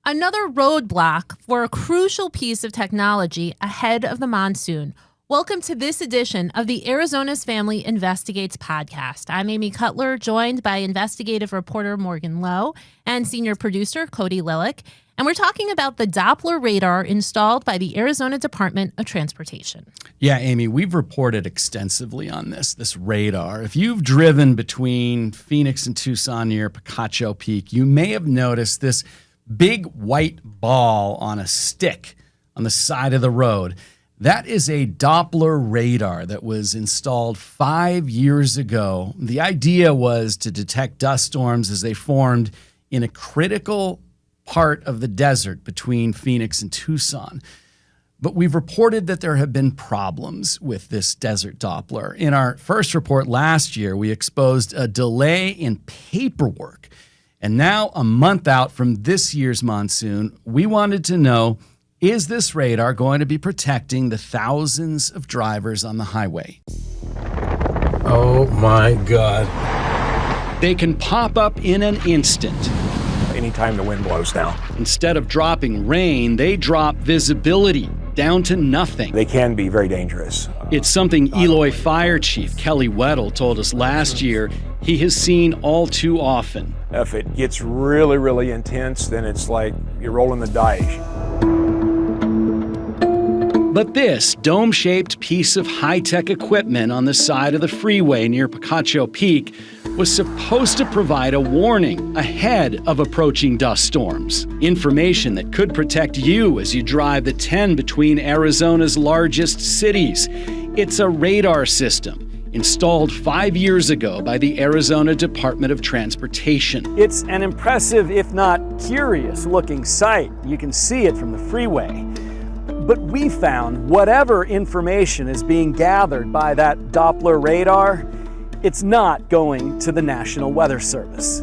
Another roadblock for a crucial piece of technology ahead of the monsoon. Welcome to this edition of the Arizona's Family Investigates podcast. I'm Amy Cutler, joined by investigative reporter Morgan Lowe and senior producer Cody Lillick. And we're talking about the Doppler radar installed by the Arizona Department of Transportation. Yeah, Amy, we've reported extensively on this radar. If you've driven between Phoenix and Tucson near Picacho Peak, you may have noticed this big white ball on a stick on the side of the road. That is a Doppler radar that was installed 5 years ago. The idea was to detect dust storms as they formed in a critical part of the desert between Phoenix and Tucson. But we've reported that there have been problems with this desert Doppler. In our first report last year, we exposed a delay in paperwork. And now, a month out from this year's monsoon, we wanted to know, is this radar going to be protecting the thousands of drivers on the highway? Oh my God. They can pop up in an instant. Anytime the wind blows now. Instead of dropping rain, they drop visibility down to nothing. They can be very dangerous. It's something Eloy Fire Chief Kelly Weddle told us last year he has seen all too often. If it gets really, really intense, then it's like you're rolling the dice. But this dome-shaped piece of high-tech equipment on the side of the freeway near Picacho Peak was supposed to provide a warning ahead of approaching dust storms. Information that could protect you as you drive the 10 between Arizona's largest cities. It's a radar system installed 5 years ago by the Arizona Department of Transportation. It's an impressive, if not curious-looking sight. You can see it from the freeway. But we found whatever information is being gathered by that Doppler radar, it's not going to the National Weather Service.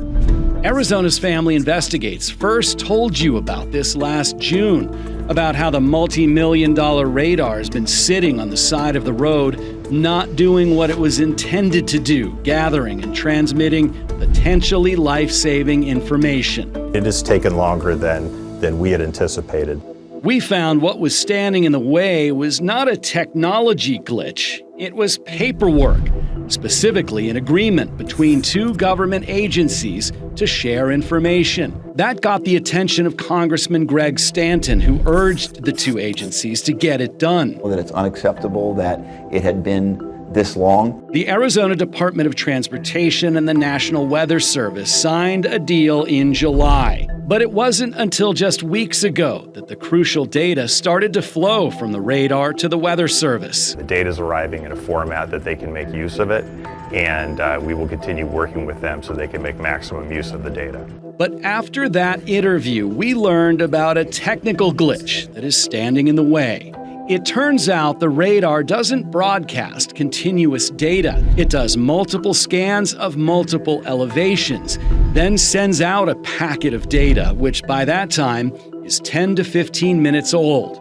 Arizona's Family Investigates first told you about this last June, about how the multi-million-dollar radar has been sitting on the side of the road, not doing what it was intended to do, gathering and transmitting potentially life-saving information. It has taken longer than we had anticipated. We found what was standing in the way was not a technology glitch. It was paperwork, specifically an agreement between two government agencies to share information. That got the attention of Congressman Greg Stanton, who urged the two agencies to get it done. That it's unacceptable that it had been this long. The Arizona Department of Transportation and the National Weather Service signed a deal in July. But it wasn't until just weeks ago that the crucial data started to flow from the radar to the Weather Service. The data is arriving in a format that they can make use of it, and we will continue working with them so they can make maximum use of the data. But after that interview, we learned about a technical glitch that is standing in the way. It turns out the radar doesn't broadcast continuous data. It does multiple scans of multiple elevations, then sends out a packet of data, which by that time is 10 to 15 minutes old.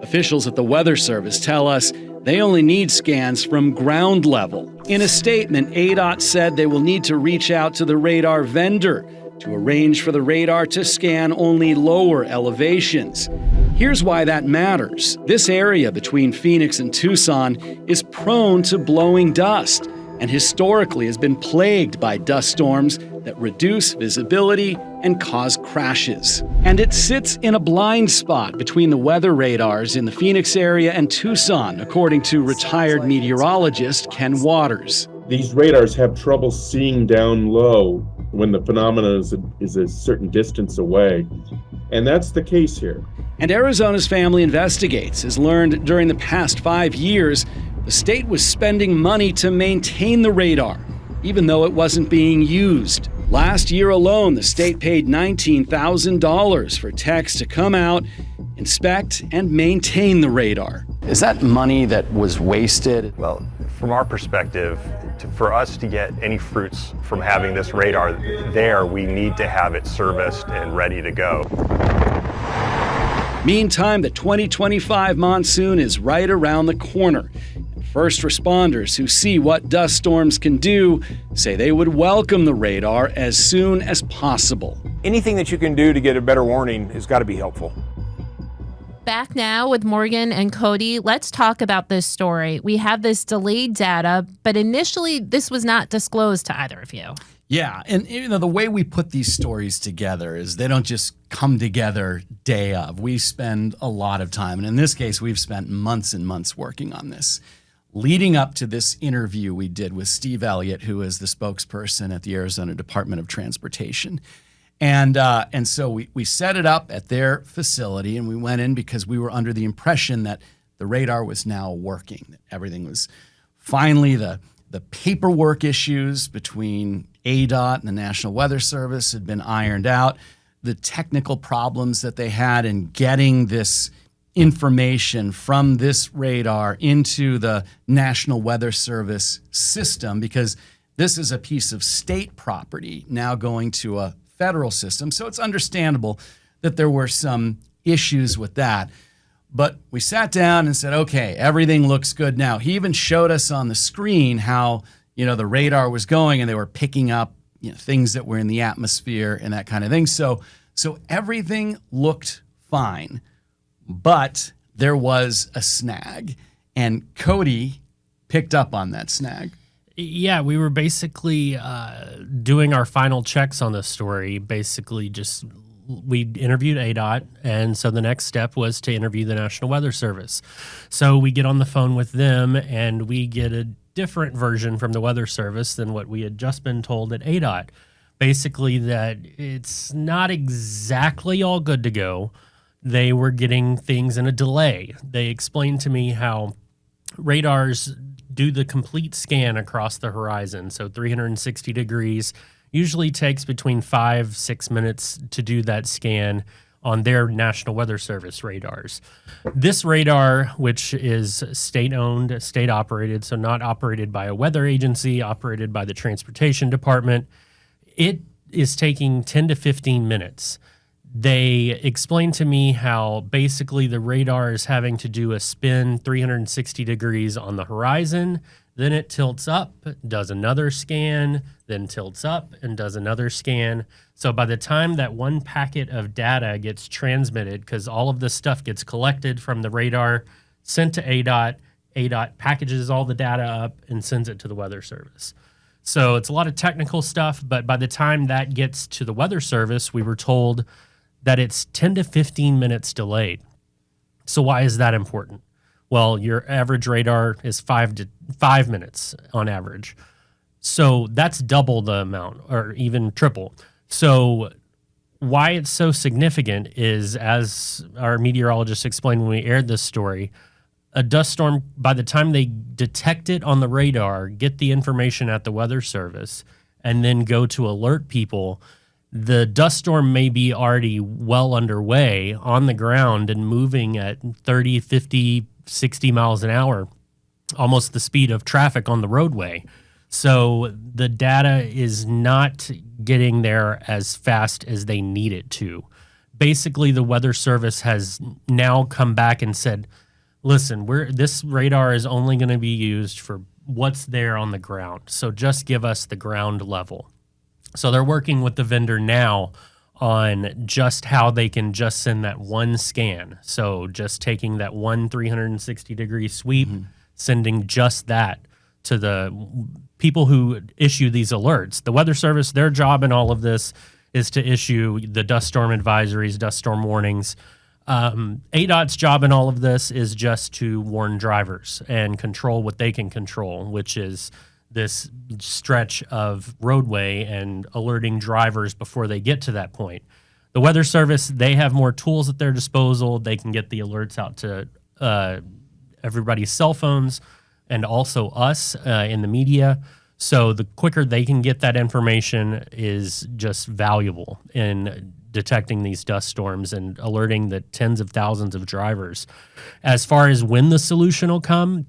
Officials at the Weather Service tell us they only need scans from ground level. In a statement, ADOT said they will need to reach out to the radar vendor to arrange for the radar to scan only lower elevations. Here's why that matters. This area between Phoenix and Tucson is prone to blowing dust and historically has been plagued by dust storms that reduce visibility and cause crashes. And it sits in a blind spot between the weather radars in the Phoenix area and Tucson, according to retired meteorologist Ken Waters. These radars have trouble seeing down low when the phenomena is a certain distance away. And that's the case here. And Arizona's Family Investigates has learned during the past 5 years, the state was spending money to maintain the radar, even though it wasn't being used. Last year alone, the state paid $19,000 for techs to come out, inspect, and maintain the radar. Is that money that was wasted? Well, from our perspective, for us to get any fruits from having this radar there, we need to have it serviced and ready to go. Meantime, the 2025 monsoon is right around the corner. First responders who see what dust storms can do say they would welcome the radar as soon as possible. Anything that you can do to get a better warning has got to be helpful. Back now with Morgan and Cody. Let's talk about this story. We have this delayed data, but initially this was not disclosed to either of you. Yeah, and the way we put these stories together is they don't just come together day of. We spend a lot of time, and in this case, we've spent months and months working on this. Leading up to this interview we did with Steve Elliott, who is the spokesperson at the Arizona Department of Transportation. And so we set it up at their facility, and we went in because we were under the impression that the radar was now working, that everything was finally the paperwork issues between ADOT and the National Weather Service had been ironed out. The technical problems that they had in getting this information from this radar into the National Weather Service system, because this is a piece of state property now going to a federal system. So it's understandable that there were some issues with that. But we sat down and said, okay, everything looks good now. He even showed us on the screen how, the radar was going and they were picking up, things that were in the atmosphere and that kind of thing. So everything looked fine, but there was a snag, and Cody picked up on that snag. Yeah, we were basically doing our final checks on this story. We interviewed ADOT, and so the next step was to interview the National Weather Service. So we get on the phone with them, and we get a different version from the Weather Service than what we had just been told at ADOT. Basically that it's not exactly all good to go. They were getting things in a delay. They explained to me how radars do the complete scan across the horizon, so 360 degrees. Usually takes between 5-6 minutes to do that scan on their National Weather Service radars. This radar, which is state-owned, state-operated, so not operated by a weather agency, operated by the Transportation Department, it is taking 10 to 15 minutes. They explained to me how basically the radar is having to do a spin 360 degrees on the horizon, then it tilts up, does another scan, then tilts up and does another scan. So by the time that one packet of data gets transmitted, because all of this stuff gets collected from the radar, sent to ADOT, ADOT packages all the data up and sends it to the Weather Service. So it's a lot of technical stuff, but by the time that gets to the Weather Service, we were told that it's 10 to 15 minutes delayed. So why is that important? Well, your average radar is 5 minutes on average. So that's double the amount, or even triple. So why it's so significant is, as our meteorologist explained when we aired this story, a dust storm, by the time they detect it on the radar, get the information at the Weather Service, and then go to alert people, the dust storm may be already well underway on the ground and moving at 30, 50, 60 miles an hour, almost the speed of traffic on the roadway. So the data is not getting there as fast as they need it to. Basically, the Weather Service has now come back and said, listen, this radar is only going to be used for what's there on the ground. So just give us the ground level. So they're working with the vendor now on just how they can just send that one scan. So just taking that one 360-degree sweep, sending just that to the people who issue these alerts. The Weather Service, their job in all of this is to issue the dust storm advisories, dust storm warnings. ADOT's job in all of this is just to warn drivers and control what they can control, which is this stretch of roadway and alerting drivers before they get to that point. The Weather Service, they have more tools at their disposal. They can get the alerts out to everybody's cell phones and also us in the media. So the quicker they can get that information is just valuable in detecting these dust storms and alerting the tens of thousands of drivers. As far as when the solution will come,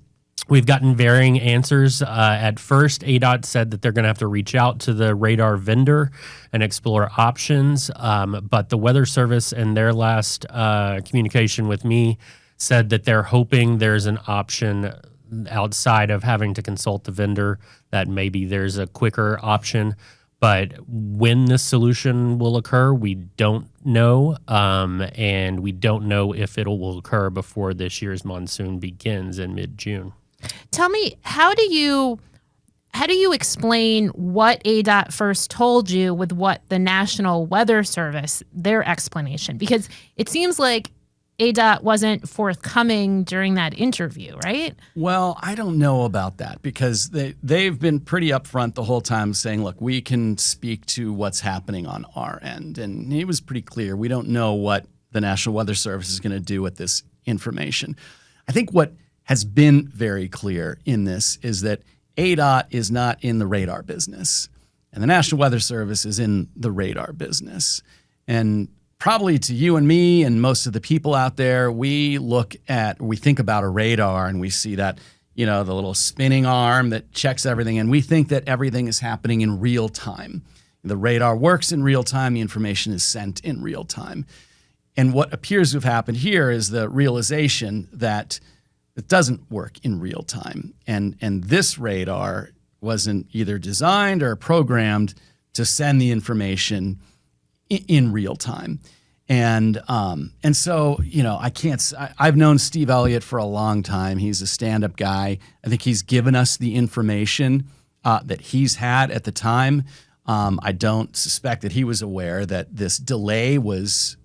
we've gotten varying answers. At first, ADOT said that they're going to have to reach out to the radar vendor and explore options. But the Weather Service, in their last communication with me, said that they're hoping there's an option outside of having to consult the vendor, that maybe there's a quicker option. But when this solution will occur, we don't know, and we don't know if it will occur before this year's monsoon begins in mid-June. Tell me, how do you explain what ADOT first told you with what the National Weather Service, their explanation? Because it seems like ADOT wasn't forthcoming during that interview, right? Well, I don't know about that because they've been pretty upfront the whole time saying, look, we can speak to what's happening on our end. And he was pretty clear. We don't know what the National Weather Service is going to do with this information. I think what has been very clear in this is that ADOT is not in the radar business, and the National Weather Service is in the radar business. And probably to you and me and most of the people out there, we think about a radar and we see that, the little spinning arm that checks everything, and we think that everything is happening in real time. The radar works in real time, the information is sent in real time. And what appears to have happened here is the realization that it doesn't work in real time. And this radar wasn't either designed or programmed to send the information in real time. And so, I've known Steve Elliott for a long time. He's a stand-up guy. I think he's given us the information that he's had at the time. I don't suspect that he was aware that this delay was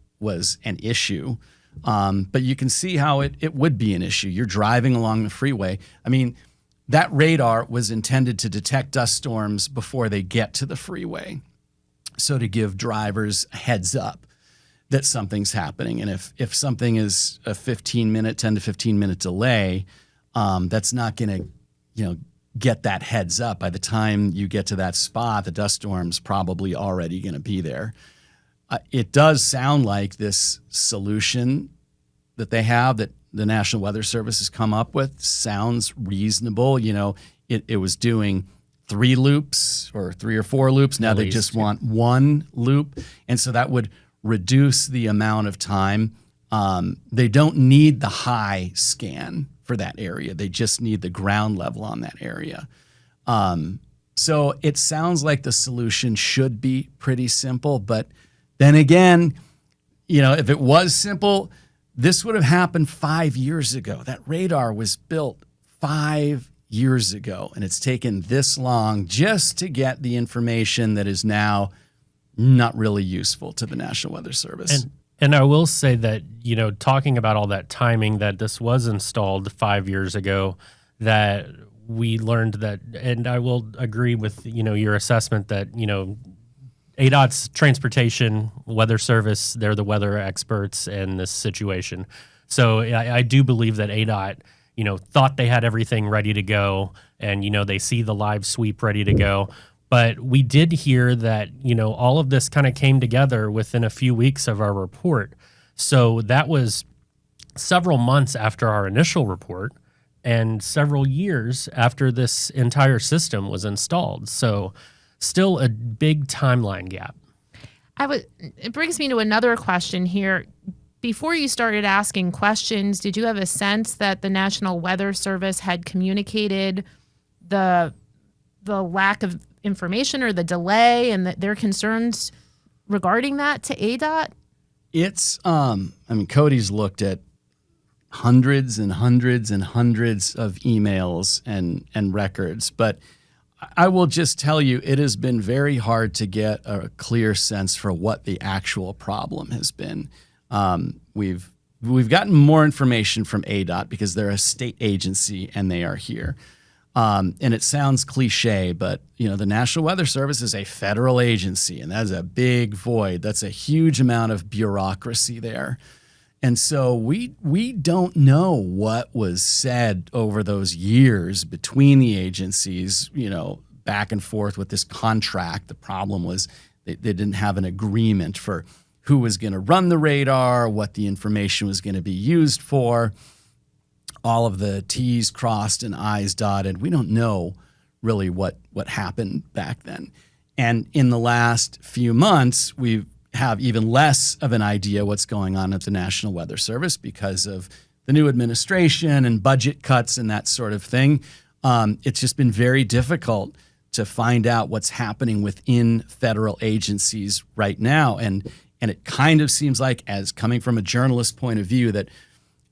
an issue. But you can see how it would be an issue. You're driving along the freeway. I mean, that radar was intended to detect dust storms before they get to the freeway. So to give drivers a heads up that something's happening. And if something is a 10 to 15 minute delay, that's not going to, get that heads up. By the time you get to that spot, the dust storm's probably already going to be there. It does sound like this solution that they have, that the National Weather Service has come up with, sounds reasonable. It was doing 3 loops or 3 or 4 loops. Now they just want 1 loop. And so that would reduce the amount of time. They don't need the high scan for that area. They just need the ground level on that area. So it sounds like the solution should be pretty simple, but then again, if it was simple, this would have happened 5 years ago. That radar was built 5 years ago, and it's taken this long just to get the information that is now not really useful to the National Weather Service. And I will say that, talking about all that timing, that this was installed 5 years ago, that we learned that, and I will agree with, your assessment that, ADOT's transportation weather service, they're the weather experts in this situation. So I do believe that ADOT, thought they had everything ready to go, and, they see the live sweep ready to go. But we did hear that, all of this kind of came together within a few weeks of our report. So that was several months after our initial report and several years after this entire system was installed. So still a big timeline gap. It brings me to another question here. Before you started asking questions, did you have a sense that the National Weather Service had communicated the lack of information or the delay and their concerns regarding that to ADOT? It's, Cody's looked at hundreds and hundreds and hundreds of emails and records, but I will just tell you, it has been very hard to get a clear sense for what the actual problem has been. We've gotten more information from ADOT because they're a state agency and they are here. And it sounds cliche, but the National Weather Service is a federal agency, and that's a big void. That's a huge amount of bureaucracy there. And so we don't know what was said over those years between the agencies, back and forth with this contract. The problem was they didn't have an agreement for who was going to run the radar, what the information was going to be used for. All of the T's crossed and I's dotted. We don't know really what happened back then. And in the last few months, we have even less of an idea what's going on at the National Weather Service because of the new administration and budget cuts and that sort of thing, it's just been very difficult to find out what's happening within federal agencies right now. And it kind of seems like, as coming from a journalist point of view, that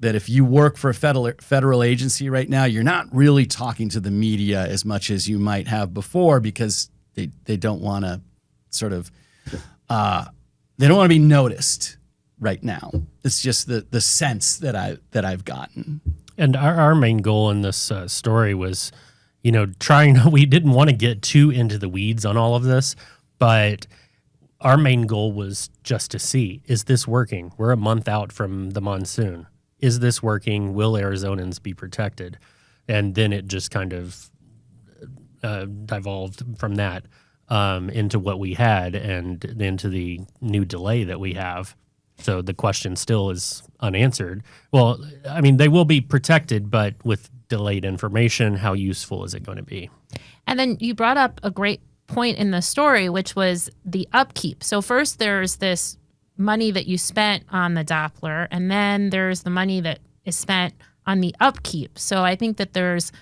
if you work for a federal agency right now, you're not really talking to the media as much as you might have before, because they don't want to sort of they don't want to be noticed right now. It's just the sense that I've gotten. And our main goal in this story was, we didn't want to get too into the weeds on all of this, but our main goal was just to see, is this working? We're a month out from the monsoon. Is this working? Will Arizonans be protected? And then it just kind of devolved from that into what we had and into the new delay that we have. So the question still is unanswered. Well, I mean, they will be protected, but with delayed information, how useful is it going to be? And then you brought up a great point in the story, which was the upkeep. So first there's this money that you spent on the Doppler, and then there's the money that is spent on the upkeep. So I think that there's,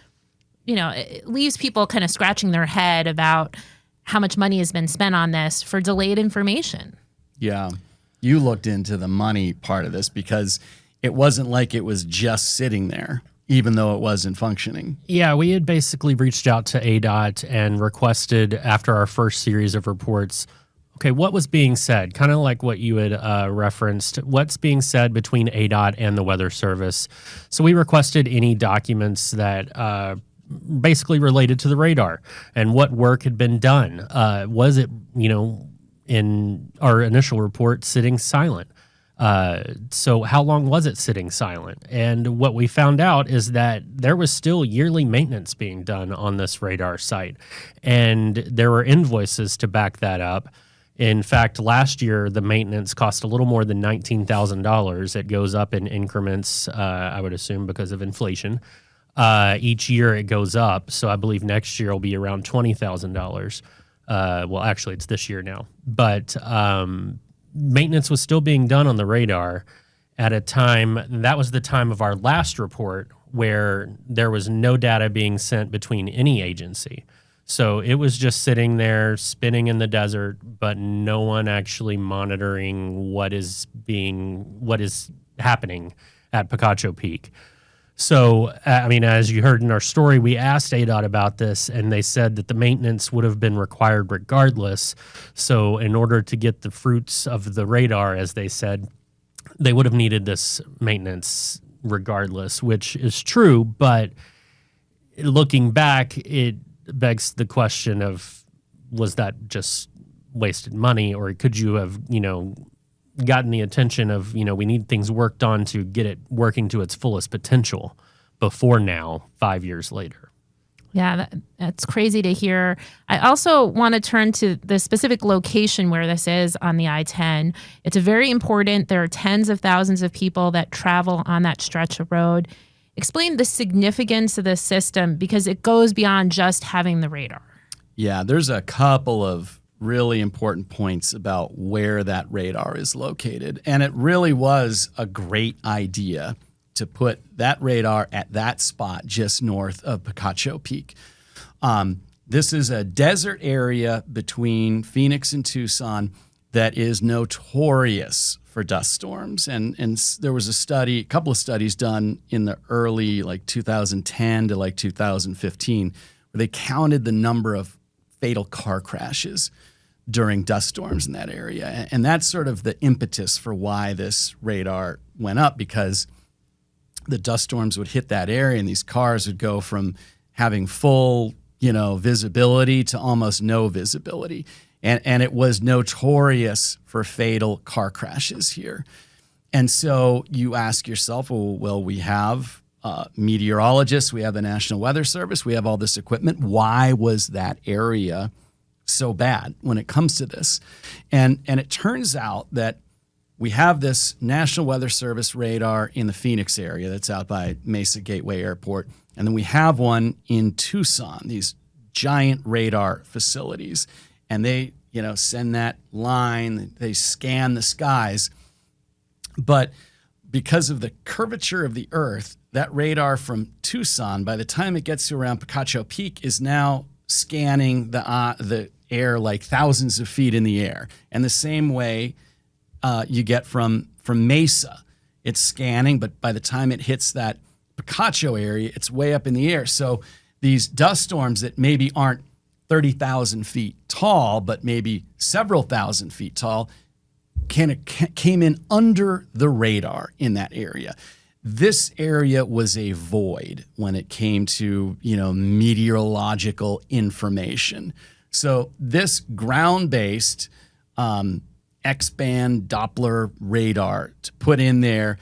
it leaves people kind of scratching their head about how much money has been spent on this for delayed information. Yeah. You looked into the money part of this, because it wasn't like it was just sitting there, even though it wasn't functioning. Yeah, we had basically reached out to ADOT and requested, after our first series of reports, okay, what was being said? Kind of like what you had referenced. What's being said between ADOT and the Weather Service? So we requested any documents that basically related to the radar and what work had been done. Was it, in our initial report, sitting silent? So how long was it sitting silent? And what we found out is that there was still yearly maintenance being done on this radar site, and there were invoices to back that up. In fact, last year, the maintenance cost a little more than $19,000. It goes up in increments, I would assume, because of inflation. Each year it goes up, so I believe next year will be around $20,000. Well, actually, it's this year now. But maintenance was still being done on the radar at a time, that was the time of our last report, where there was no data being sent between any agency. So it was just sitting there spinning in the desert, but no one actually monitoring what is happening at Picacho Peak. So, I mean, as you heard in our story, we asked ADOT about this, and they said that the maintenance would have been required regardless. So in order to get the fruits of the radar, as they said, they would have needed this maintenance regardless, which is true. But looking back, it begs the question of, was that just wasted money, or could you have, gotten the attention of, we need things worked on to get it working to its fullest potential before now, 5 years later? Yeah, that's crazy to hear. I also want to turn to the specific location where this is on the I-10. It's very important. There are tens of thousands of people that travel on that stretch of road. Explain the significance of this system, because it goes beyond just having the radar. Yeah, there's a couple of really important points about where that radar is located. And it really was a great idea to put that radar at that spot just north of Picacho Peak. This is a desert area between Phoenix and Tucson that is notorious for dust storms. And there was a couple of studies done in the early 2010 to 2015, where they counted the number of fatal car crashes during dust storms in that area. And that's sort of the impetus for why this radar went up, because the dust storms would hit that area and these cars would go from having full, visibility to almost no visibility. And it was notorious for fatal car crashes here. And so you ask yourself, well, we have meteorologists, we have the National Weather Service, we have all this equipment. Why was that area so bad when it comes to this? And it turns out that we have this National Weather Service radar in the Phoenix area that's out by Mesa Gateway Airport. And then we have one in Tucson, these giant radar facilities. And they, send that line, they scan the skies. But because of the curvature of the Earth, that radar from Tucson, by the time it gets to around Picacho Peak, is now scanning the air like thousands of feet in the air. And the same way you get from Mesa. It's scanning, but by the time it hits that Picacho area, it's way up in the air. So these dust storms that maybe aren't 30,000 feet tall, but maybe several thousand feet tall, came in under the radar in that area. This area was a void when it came to, meteorological information. So this ground-based X-band Doppler radar to put in there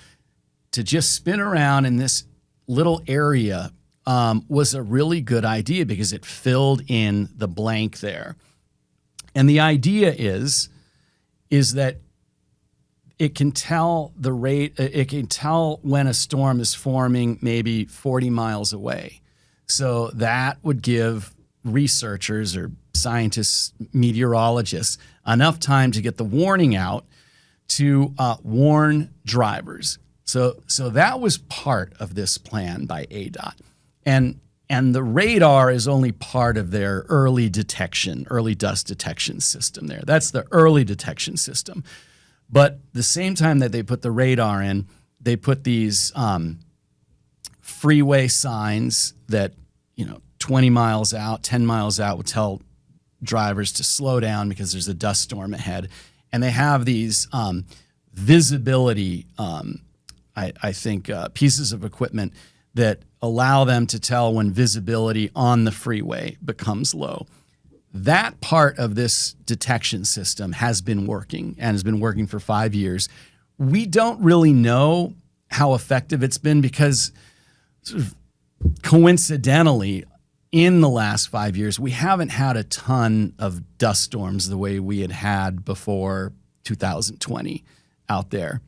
to just spin around in this little area was a really good idea because it filled in the blank there. And the idea is that it can tell the rate, it can tell when a storm is forming maybe 40 miles away. So that would give researchers or scientists, meteorologists, enough time to get the warning out to warn drivers. So that was part of this plan by ADOT. And the radar is only part of their early dust detection system there. That's the early detection system. But the same time that they put the radar in, they put these freeway signs that, 20 miles out, 10 miles out would tell drivers to slow down because there's a dust storm ahead. And they have these visibility, I think, pieces of equipment that allow them to tell when visibility on the freeway becomes low. That part of this detection system has been working and has been working for 5 years. We don't really know how effective it's been because sort of coincidentally, in the last 5 years, we haven't had a ton of dust storms the way we had before 2020 out there.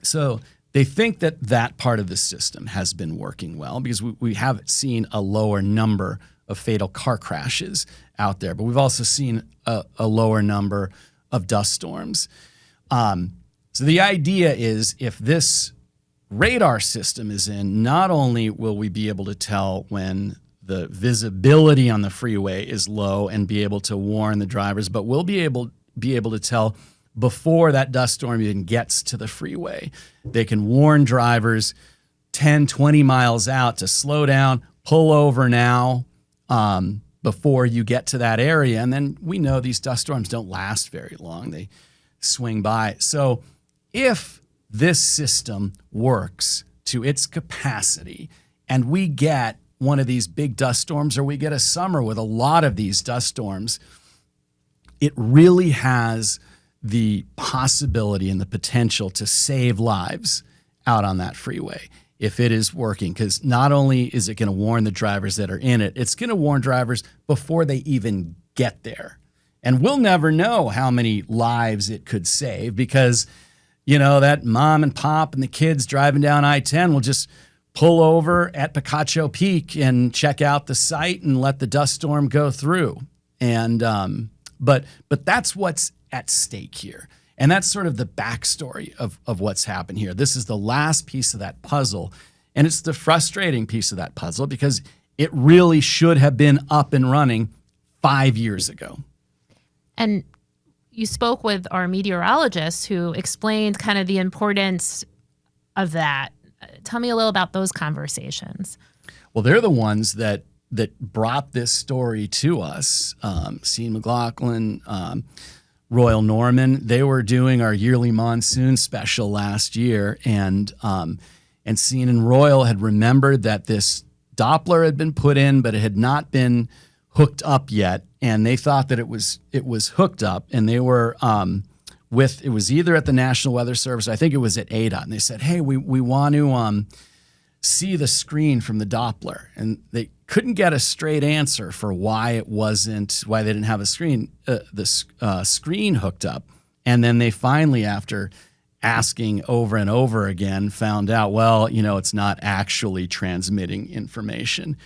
So they think that part of the system has been working well because we have seen a lower number of fatal car crashes out there, but we've also seen a lower number of dust storms. So the idea is if this radar system is in, not only will we be able to tell when the visibility on the freeway is low and be able to warn the drivers, but we'll be able to tell before that dust storm even gets to the freeway. They can warn drivers 10, 20 miles out to slow down, pull over now before you get to that area. And then we know these dust storms don't last very long. They swing by. So if this system works to its capacity and we get one of these big dust storms or we get a summer with a lot of these dust storms, it really has the possibility and the potential to save lives out on that freeway if it is working. Because not only is it going to warn the drivers that are in it, it's going to warn drivers before they even get there. And we'll never know how many lives it could save because, that mom and pop and the kids driving down I-10 will just pull over at Picacho Peak and check out the site and let the dust storm go through. And but that's what's at stake here. And that's sort of the backstory of what's happened here. This is the last piece of that puzzle. And it's the frustrating piece of that puzzle because it really should have been up and running 5 years ago. And you spoke with our meteorologist who explained kind of the importance of that. Tell me a little about those conversations. Well, they're the ones that brought this story to us. Sean McLaughlin, Royal Norman, they were doing our yearly monsoon special last year, and Sean and Royal had remembered that this Doppler had been put in, but it had not been hooked up yet, and they thought that it was hooked up, and they were it was either at the National Weather Service, I think it was at ADOT, and they said, hey, we want to see the screen from the Doppler, and they couldn't get a straight answer for why they didn't have the screen hooked up. And then they finally, after asking over and over again, found out, it's not actually transmitting information.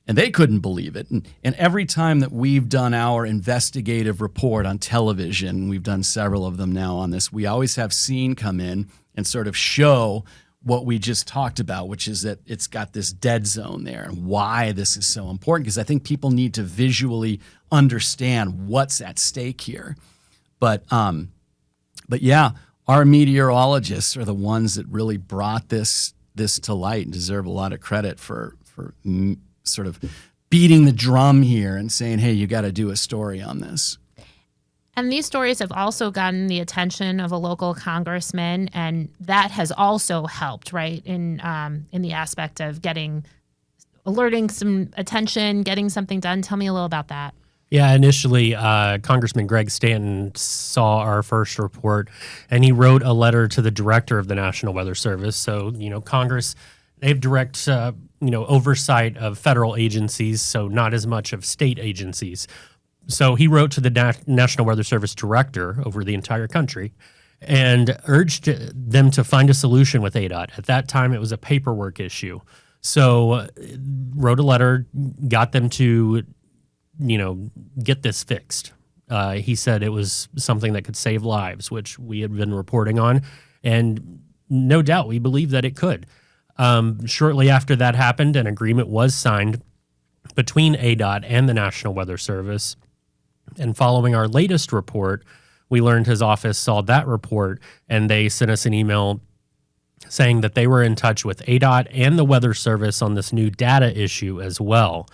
And they couldn't believe it. And every time that we've done our investigative report on television, we've done several of them now on this, we always have Sean come in and sort of show what we just talked about, which is that it's got this dead zone there and why this is so important, because I think people need to visually understand what's at stake here. But yeah, our meteorologists are the ones that really brought this to light and deserve a lot of credit for sort of beating the drum here and saying, hey, you got to do a story on this. And these stories have also gotten the attention of a local congressman, and that has also helped, right, in the aspect of alerting some attention, getting something done. Tell me a little about that. Yeah, initially, Congressman Greg Stanton saw our first report, and he wrote a letter to the director of the National Weather Service. So, Congress, they have direct, oversight of federal agencies, so not as much of state agencies. So he wrote to the National Weather Service director over the entire country and urged them to find a solution with ADOT. At that time, it was a paperwork issue. So wrote a letter, got them to, get this fixed. He said it was something that could save lives, which we had been reporting on. And no doubt, we believe that it could. Shortly after that happened, an agreement was signed between ADOT and the National Weather Service. And following our latest report, we learned his office saw that report, and they sent us an email saying that they were in touch with ADOT and the Weather Service on this new data issue as well.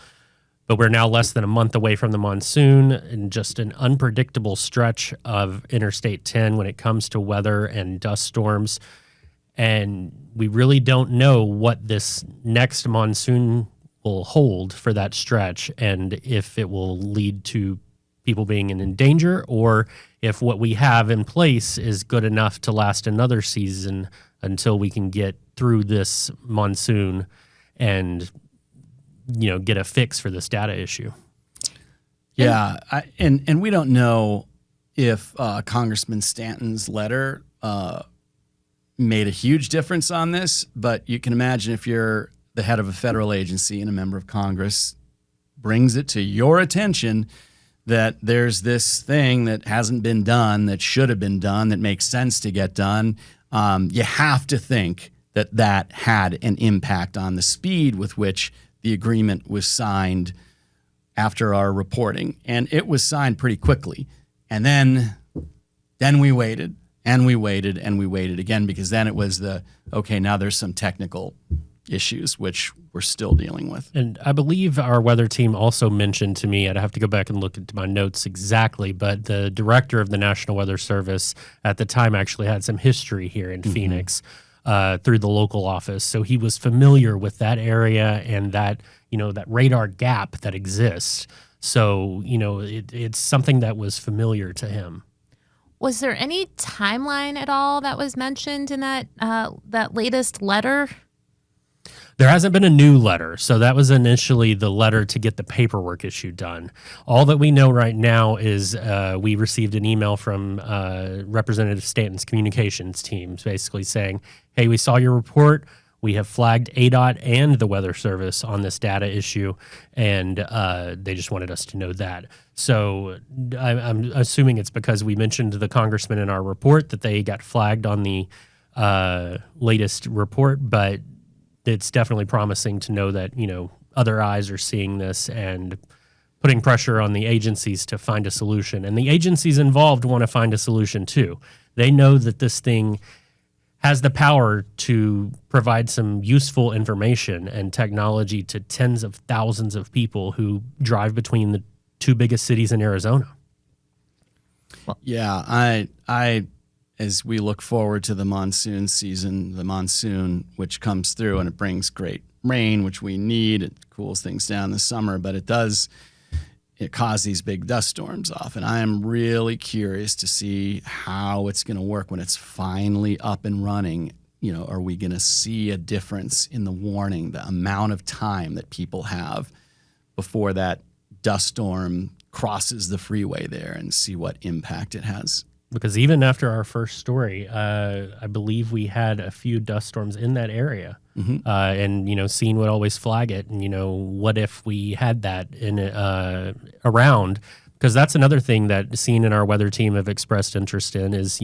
But we're now less than a month away from the monsoon and just an unpredictable stretch of Interstate 10 when it comes to weather and dust storms. And we really don't know what this next monsoon will hold for that stretch and if it will lead to people being in danger, or if what we have in place is good enough to last another season until we can get through this monsoon and, get a fix for this data issue. Yeah, and we don't know if Congressman Stanton's letter made a huge difference on this, but you can imagine if you're the head of a federal agency and a member of Congress brings it to your attention that there's this thing that hasn't been done, that should have been done, that makes sense to get done, you have to think that had an impact on the speed with which the agreement was signed after our reporting. And it was signed pretty quickly. And then we waited, and we waited, and we waited again, because then it was now there's some technical issues, which we're still dealing with. And I believe our weather team also mentioned to me, I'd have to go back and look into my notes exactly, but the director of the National Weather Service at the time actually had some history here in Phoenix through the local office. So he was familiar with that area and that, that radar gap that exists. So, it's something that was familiar to him. Was there any timeline at all that was mentioned in that latest letter? There hasn't been a new letter, so that was initially the letter to get the paperwork issue done. All that we know right now is we received an email from Representative Stanton's communications team basically saying, hey, we saw your report. We have flagged ADOT and the Weather Service on this data issue, and they just wanted us to know that. So I'm assuming it's because we mentioned to the congressman in our report that they got flagged on the latest report, but it's definitely promising to know that, other eyes are seeing this and putting pressure on the agencies to find a solution. And the agencies involved want to find a solution too. They know that this thing has the power to provide some useful information and technology to tens of thousands of people who drive between the two biggest cities in Arizona. Yeah, I as we look forward to the monsoon season, the monsoon, which comes through and it brings great rain, which we need. It cools things down this summer, but it causes these big dust storms often. I am really curious to see how it's going to work when it's finally up and running. Are we going to see a difference in the warning, the amount of time that people have before that dust storm crosses the freeway there, and see what impact it has? Because even after our first story, I believe we had a few dust storms in that area. And, Scene would always flag it. And, what if we had that around, Because that's another thing that Scene and our weather team have expressed interest in is,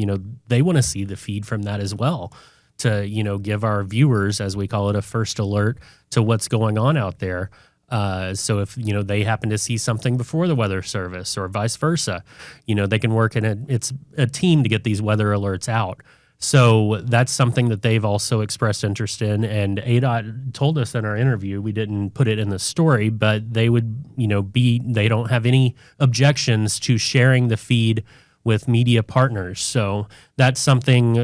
they want to see the feed from that as well to, give our viewers, as we call it, a first alert to what's going on out there. So if, they happen to see something before the weather service or vice versa, they can work in it's a team to get these weather alerts out. So that's something that they've also expressed interest in. And ADOT told us in our interview, we didn't put it in the story, but they would, they don't have any objections to sharing the feed with media partners. So that's something,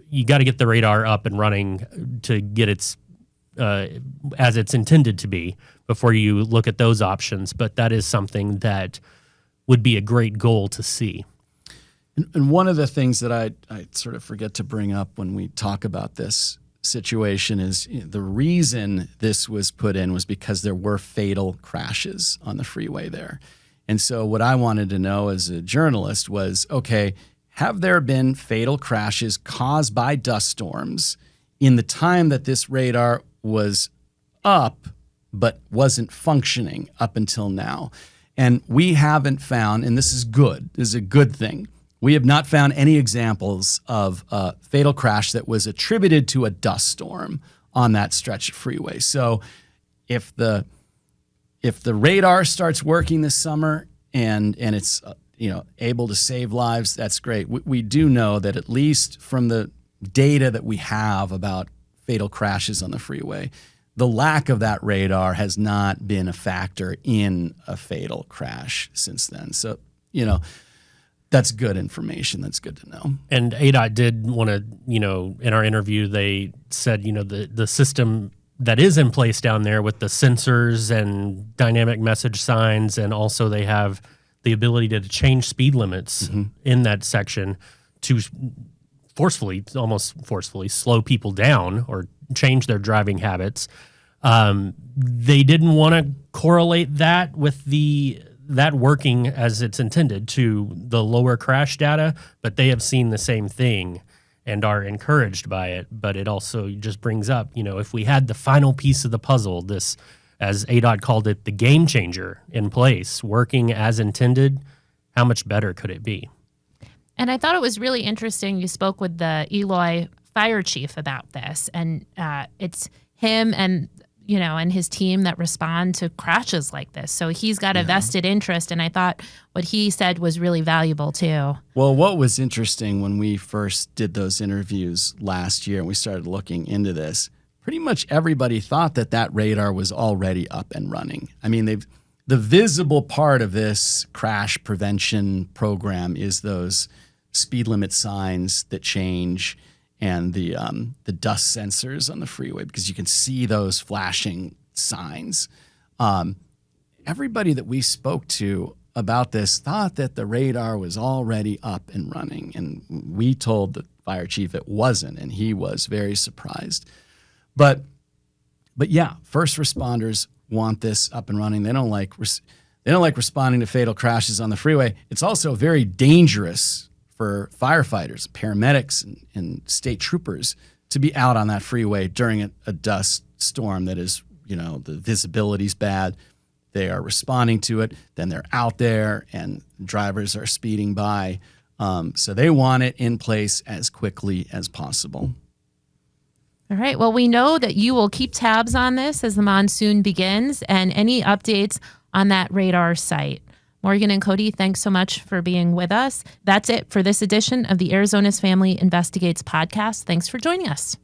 you got to get the radar up and running to get its, as it's intended to be before you look at those options. But that is something that would be a great goal to see. And one of the things that I sort of forget to bring up when we talk about this situation is the reason this was put in was because there were fatal crashes on the freeway there. And so what I wanted to know as a journalist was, okay, have there been fatal crashes caused by dust storms in the time that this radar was up but wasn't functioning up until now? And we haven't found, and this is good, this is a good thing, we have not found any examples of a fatal crash that was attributed to a dust storm on that stretch of freeway. So if the radar starts working this summer and it's able to save lives, that's great. We do know that at least from the data that we have about fatal crashes on the freeway, the lack of that radar has not been a factor in a fatal crash since then. So, that's good information. That's good to know. And ADOT did want to, in our interview, they said, the system that is in place down there with the sensors and dynamic message signs, and also they have the ability to change speed limits in that section to almost forcefully slow people down or change their driving habits. They didn't want to correlate that with that working as it's intended to the lower crash data, but they have seen the same thing and are encouraged by it. But it also just brings up, if we had the final piece of the puzzle, this, as ADOT called it, the game changer in place, working as intended, how much better could it be? And I thought it was really interesting. You spoke with the Eloy fire chief about this, and it's him and his team that respond to crashes like this. So he's got a vested interest, and I thought what he said was really valuable too. Well, what was interesting when we first did those interviews last year and we started looking into this, pretty much everybody thought that radar was already up and running. I mean, the visible part of this crash prevention program is those speed limit signs that change and the dust sensors on the freeway, because you can see those flashing signs. Everybody that we spoke to about this thought that the radar was already up and running, and we told the fire chief it wasn't, and he was very surprised. But yeah, first responders want this up and running. They don't like responding to fatal crashes on the freeway. It's also very dangerous for firefighters, paramedics, and state troopers to be out on that freeway during a dust storm that is, the visibility's bad. They are responding to it. Then they're out there and drivers are speeding by. So they want it in place as quickly as possible. All right. Well, we know that you will keep tabs on this as the monsoon begins and any updates on that radar site. Morgan and Cody, thanks so much for being with us. That's it for this edition of the Arizona's Family Investigates podcast. Thanks for joining us.